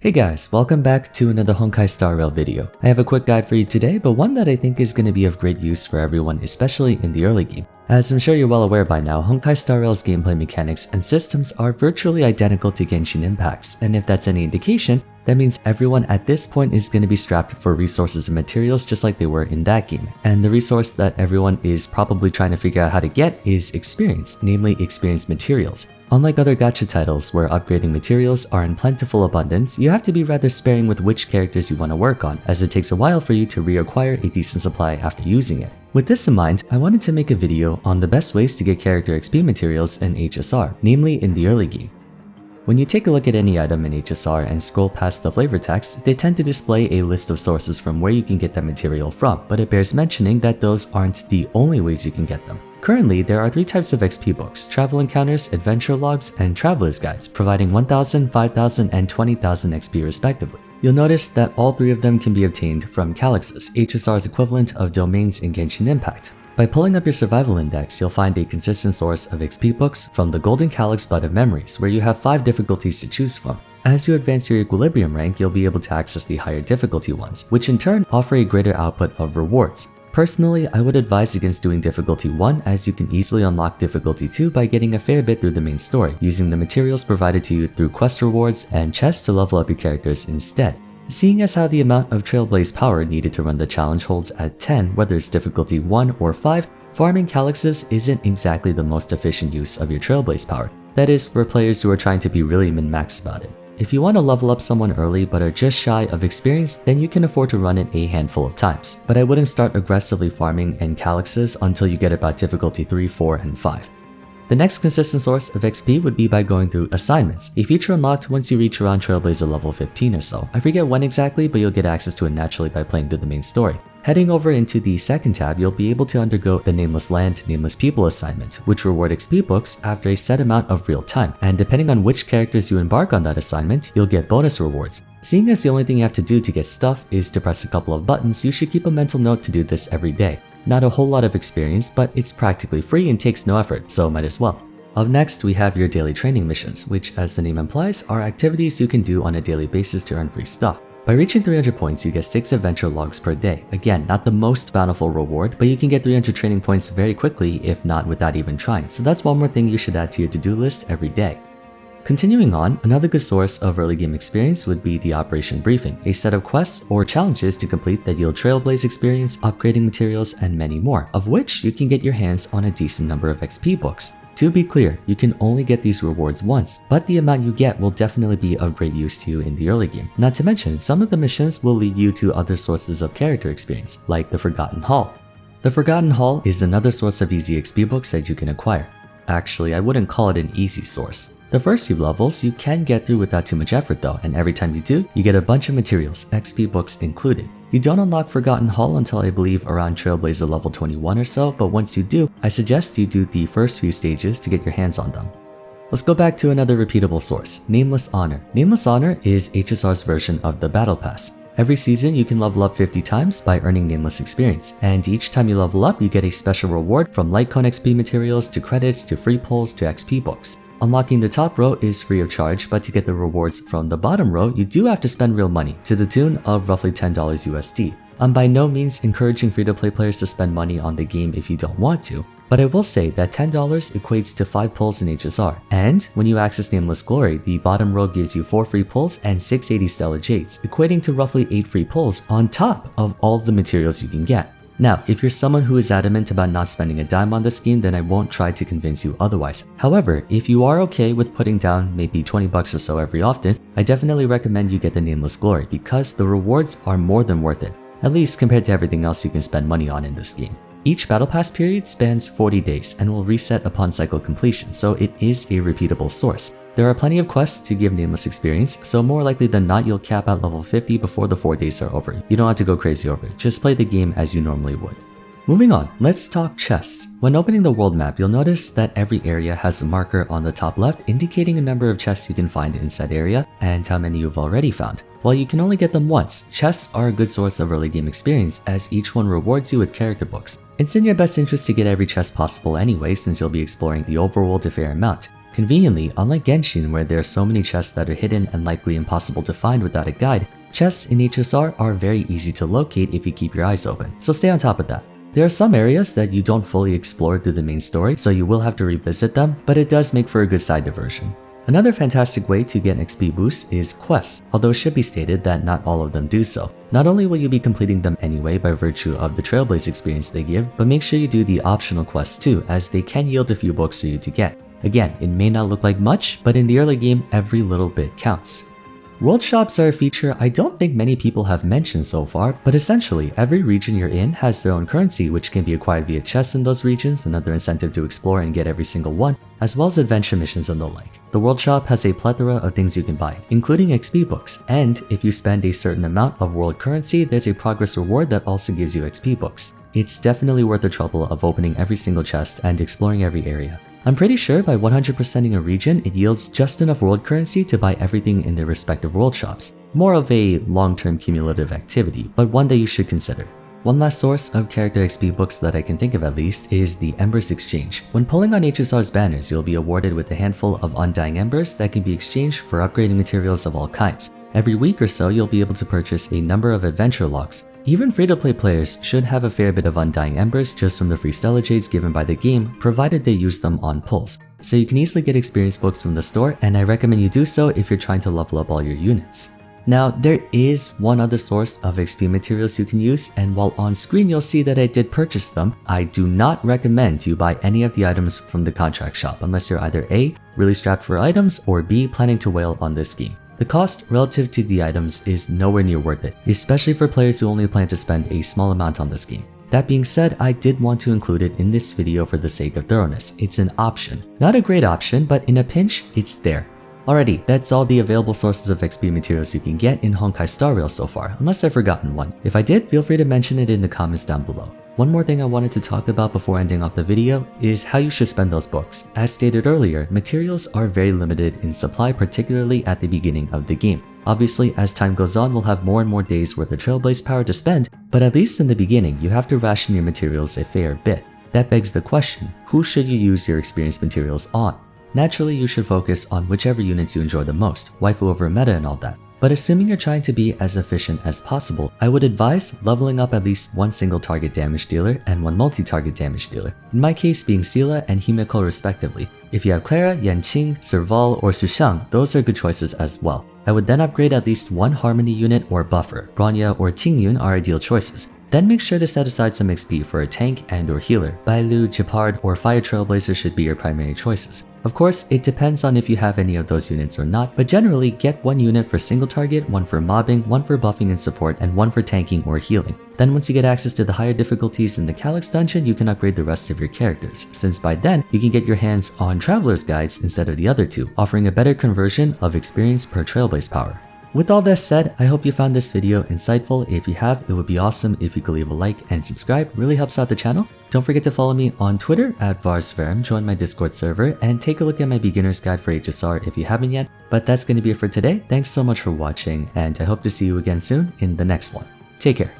Hey guys, welcome back to another Honkai Star Rail video. I have a quick guide for you today, but one that I think is going to be of great use for everyone, especially in the early game. As I'm sure you're well aware by now, Honkai Star Rail's gameplay mechanics and systems are virtually identical to Genshin Impact's, and if that's any indication, that means everyone at this point is going to be strapped for resources and materials just like they were in that game. And the resource that everyone is probably trying to figure out how to get is experience, namely experience materials. Unlike other gacha titles where upgrading materials are in plentiful abundance, you have to be rather sparing with which characters you want to work on, as it takes a while for you to reacquire a decent supply after using it. With this in mind, I wanted to make a video on the best ways to get character XP materials in HSR, namely in the early game. When you take a look at any item in HSR and scroll past the flavor text, they tend to display a list of sources from where you can get that material from, but it bears mentioning that those aren't the only ways you can get them. Currently, there are 3 types of XP books: travel encounters, adventure logs, and traveler's guides, providing 1,000, 5,000, and 20,000 XP respectively. You'll notice that all 3 of them can be obtained from Calyxes, HSR's equivalent of domains in Genshin Impact. By pulling up your survival index, you'll find a consistent source of XP books from the Golden Calyx Bud of Memories, where you have 5 difficulties to choose from. As you advance your equilibrium rank, you'll be able to access the higher difficulty ones, which in turn offer a greater output of rewards. Personally, I would advise against doing difficulty 1, as you can easily unlock difficulty 2 by getting a fair bit through the main story, using the materials provided to you through quest rewards and chests to level up your characters instead. Seeing as how the amount of Trailblaze power needed to run the challenge holds at 10, whether it's difficulty 1 or 5, farming Calyxes isn't exactly the most efficient use of your Trailblaze power. That is, for players who are trying to be really min-max about it. If you want to level up someone early but are just shy of experience, then you can afford to run it a handful of times. But I wouldn't start aggressively farming in Calyxes until you get about difficulty 3, 4, and 5. The next consistent source of XP would be by going through assignments, a feature unlocked once you reach around Trailblazer level 15 or so. I forget when exactly, but you'll get access to it naturally by playing through the main story. Heading over into the second tab, you'll be able to undergo the Nameless Land, Nameless People assignment, which reward XP books after a set amount of real time, and depending on which characters you embark on that assignment, you'll get bonus rewards. Seeing as the only thing you have to do to get stuff is to press a couple of buttons, you should keep a mental note to do this every day. Not a whole lot of experience, but it's practically free and takes no effort, so might as well. Up next, we have your daily training missions, which, as the name implies, are activities you can do on a daily basis to earn free stuff. By reaching 300 points, you get 6 adventure logs per day. Again, not the most bountiful reward, but you can get 300 training points very quickly, if not without even trying, so that's one more thing you should add to your to-do list every day. Continuing on, another good source of early game experience would be the Operation Briefing, a set of quests or challenges to complete that yield Trailblaze experience, upgrading materials, and many more, of which you can get your hands on a decent number of XP books. To be clear, you can only get these rewards once, but the amount you get will definitely be of great use to you in the early game. Not to mention, some of the missions will lead you to other sources of character experience, like the Forgotten Hall. The Forgotten Hall is another source of easy XP books that you can acquire. Actually, I wouldn't call it an easy source. The first few levels you can get through without too much effort though, and every time you do, you get a bunch of materials, XP books included. You don't unlock Forgotten Hall until I believe around Trailblazer level 21 or so, but once you do, I suggest you do the first few stages to get your hands on them. Let's go back to another repeatable source, Nameless Honor. Nameless Honor is HSR's version of the Battle Pass. Every season, you can level up 50 times by earning Nameless experience, and each time you level up, you get a special reward from Lightcone XP materials to credits to free pulls to XP books. Unlocking the top row is free of charge, but to get the rewards from the bottom row, you do have to spend real money, to the tune of roughly $10 USD. I'm by no means encouraging free-to-play players to spend money on the game if you don't want to, but I will say that $10 equates to 5 pulls in HSR, and when you access Nameless Glory, the bottom row gives you 4 free pulls and 680 Stellar Jades, equating to roughly 8 free pulls on top of all the materials you can get. Now, if you're someone who is adamant about not spending a dime on this game, then I won't try to convince you otherwise. However, if you are okay with putting down maybe 20 bucks or so every often, I definitely recommend you get the Nameless Glory because the rewards are more than worth it, at least compared to everything else you can spend money on in this game. Each Battle Pass period spans 40 days and will reset upon cycle completion, so it is a repeatable source. There are plenty of quests to give Nameless experience, so more likely than not you'll cap out level 50 before the 4 days are over. You don't have to go crazy over it, just play the game as you normally would. Moving on, let's talk chests. When opening the world map, you'll notice that every area has a marker on the top left indicating a number of chests you can find in said area and how many you've already found. While you can only get them once, chests are a good source of early game experience as each one rewards you with character books. It's in your best interest to get every chest possible anyway since you'll be exploring the overworld a fair amount. Conveniently, unlike Genshin where there are so many chests that are hidden and likely impossible to find without a guide, chests in HSR are very easy to locate if you keep your eyes open, so stay on top of that. There are some areas that you don't fully explore through the main story, so you will have to revisit them, but it does make for a good side diversion. Another fantastic way to get an XP boost is quests, although it should be stated that not all of them do so. Not only will you be completing them anyway by virtue of the Trailblaze experience they give, but make sure you do the optional quests too, as they can yield a few books for you to get. Again, it may not look like much, but in the early game, every little bit counts. World shops are a feature I don't think many people have mentioned so far, but essentially, every region you're in has their own currency which can be acquired via chests in those regions, another incentive to explore and get every single one, as well as adventure missions and the like. The world shop has a plethora of things you can buy, including XP books, and if you spend a certain amount of world currency, there's a progress reward that also gives you XP books. It's definitely worth the trouble of opening every single chest and exploring every area. I'm pretty sure by 100%ing a region, it yields just enough world currency to buy everything in their respective world shops. More of a long-term cumulative activity, but one that you should consider. One last source of character XP books that I can think of at least is the Embers Exchange. When pulling on HSR's banners, you'll be awarded with a handful of undying embers that can be exchanged for upgrading materials of all kinds. Every week or so, you'll be able to purchase a number of adventure logs. Even free-to-play players should have a fair bit of undying embers just from the free stellar given by the game, provided they use them on pulls. So you can easily get experience books from the store, and I recommend you do so if you're trying to level up all your units. Now, there is one other source of XP materials you can use, and while on screen you'll see that I did purchase them, I do not recommend you buy any of the items from the contract shop unless you're either A, really strapped for items, or B, planning to whale on this game. The cost relative to the items is nowhere near worth it, especially for players who only plan to spend a small amount on this game. That being said, I did want to include it in this video for the sake of thoroughness. It's an option. Not a great option, but in a pinch, it's there. Alrighty, that's all the available sources of XP materials you can get in Honkai Star Rail so far, unless I've forgotten one. If I did, feel free to mention it in the comments down below. One more thing I wanted to talk about before ending off the video is how you should spend those books. As stated earlier, materials are very limited in supply, particularly at the beginning of the game. Obviously, as time goes on, we'll have more and more days worth of Trailblaze power to spend, but at least in the beginning, you have to ration your materials a fair bit. That begs the question, who should you use your experience materials on? Naturally, you should focus on whichever units you enjoy the most, waifu over meta and all that. But assuming you're trying to be as efficient as possible, I would advise leveling up at least one single target damage dealer and one multi-target damage dealer, in my case being Sela and Himeko respectively. If you have Clara, Yanqing, Serval, or Sushang, those are good choices as well. I would then upgrade at least one Harmony unit or buffer. Bronya or Tingyun are ideal choices. Then make sure to set aside some XP for a tank and or healer. Bailu, Gepard, or Fire Trailblazer should be your primary choices. Of course, it depends on if you have any of those units or not, but generally get one unit for single target, one for mobbing, one for buffing and support, and one for tanking or healing. Then once you get access to the higher difficulties in the Calyx dungeon, you can upgrade the rest of your characters, since by then, you can get your hands on Traveler's Guides instead of the other two, offering a better conversion of experience per Trailblaze power. With all that said, I hope you found this video insightful. If you have, it would be awesome if you could leave a like and subscribe, really helps out the channel. Don't forget to follow me on Twitter at Vars, join my Discord server, and take a look at my beginner's guide for HSR if you haven't yet. But that's going to be it for today. Thanks so much for watching, and I hope to see you again soon in the next one. Take care.